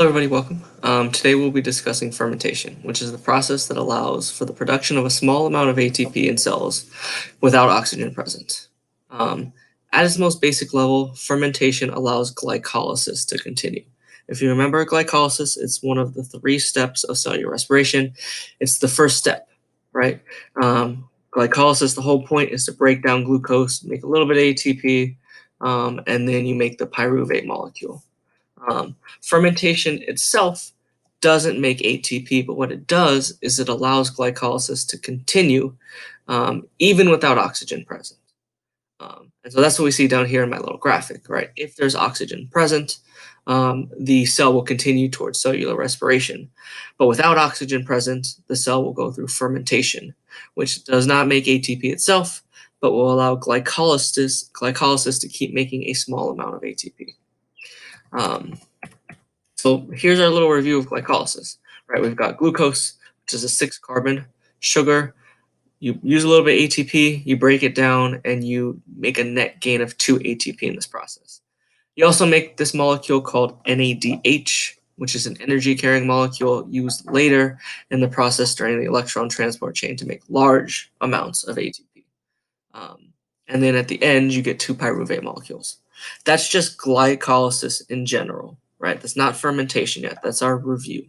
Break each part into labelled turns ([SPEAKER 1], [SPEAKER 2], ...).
[SPEAKER 1] Hello, everybody. Welcome. Today we'll be discussing fermentation, which is the process that allows for the production of a small amount of ATP in cells without oxygen present. At its most basic level, fermentation allows glycolysis to continue. If you remember glycolysis, it's one of the three steps of cellular respiration. It's the first step, right? Glycolysis, the whole point is to break down glucose, make a little bit of ATP, and then you make the pyruvate molecule. Fermentation itself doesn't make ATP, but what it does is it allows glycolysis to continue even without oxygen present. And so that's what we see down here in my little graphic, right? If there's oxygen present, the cell will continue towards cellular respiration. But without oxygen present, the cell will go through fermentation, which does not make ATP itself, but will allow glycolysis to keep making a small amount of ATP. So here's our little review of glycolysis, right? We've got glucose, which is a 6-carbon sugar. You use a little bit of ATP, you break it down, and you make a net gain of 2 ATP in this process. You also make this molecule called NADH, which is an energy-carrying molecule used later in the process during the electron transport chain to make large amounts of ATP. And then at the end, you get 2 pyruvate molecules. That's just glycolysis in general, right? That's not fermentation yet. That's our review.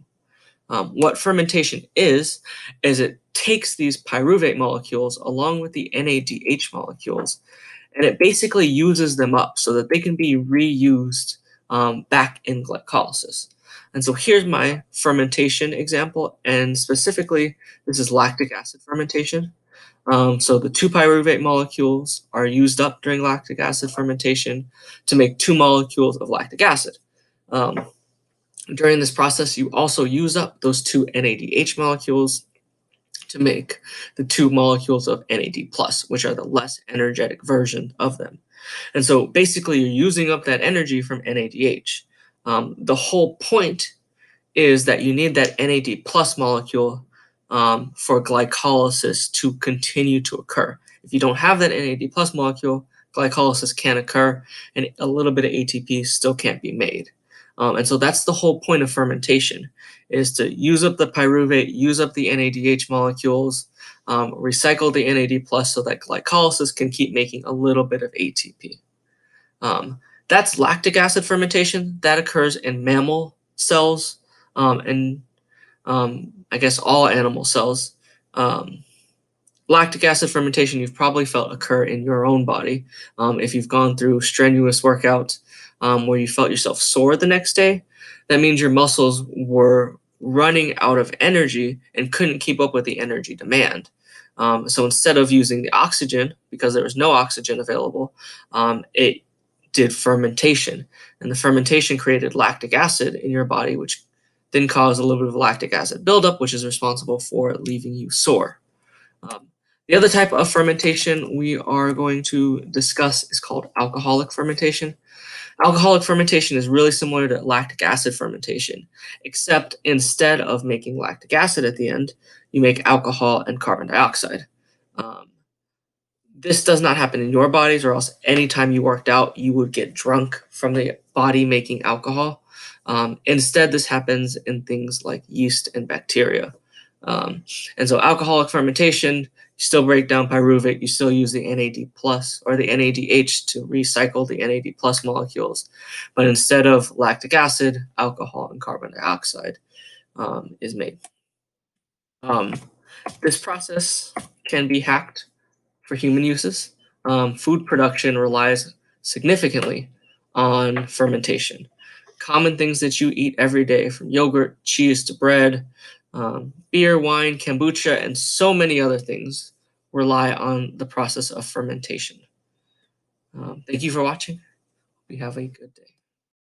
[SPEAKER 1] What fermentation is it takes these pyruvate molecules along with the NADH molecules, and it basically uses them up so that they can be reused back in glycolysis. And so here's my fermentation example, and specifically, this is lactic acid fermentation. So the 2 pyruvate molecules are used up during lactic acid fermentation to make 2 molecules of lactic acid. During this process, you also use up those 2 NADH molecules to make the 2 molecules of NAD+, which are the less energetic version of them. And so basically, you're using up that energy from NADH. The whole point is that you need that NAD+ molecule for glycolysis to continue to occur. If you don't have that NAD+ molecule, glycolysis can't occur, and a little bit of ATP still can't be made. And so that's the whole point of fermentation, is to use up the pyruvate, use up the NADH molecules, recycle the NAD+ so that glycolysis can keep making a little bit of ATP. That's lactic acid fermentation. That occurs in mammal cells and I guess all animal cells. Lactic acid fermentation you've probably felt occur in your own body. If you've gone through strenuous workout where you felt yourself sore the next day, that means your muscles were running out of energy and couldn't keep up with the energy demand. So instead of using the oxygen, because there was no oxygen available, it did fermentation. And the fermentation created lactic acid in your body, which then caused a little bit of lactic acid buildup, which is responsible for leaving you sore. The other type of fermentation we are going to discuss is called alcoholic fermentation. Alcoholic fermentation is really similar to lactic acid fermentation, except instead of making lactic acid at the end, you make alcohol and carbon dioxide. This does not happen in your bodies, or else anytime you worked out, you would get drunk from the body making alcohol. Instead, this happens in things like yeast and bacteria. And so alcoholic fermentation, you still break down pyruvate, you still use the NAD+ or the NADH to recycle the NAD+ molecules. But instead of lactic acid, alcohol and carbon dioxide is made. This process can be hacked for human uses. Food production relies significantly on fermentation. Common things that you eat every day, from yogurt, cheese to bread, beer, wine, kombucha, and so many other things rely on the process of fermentation. Thank you for watching. We have a good day.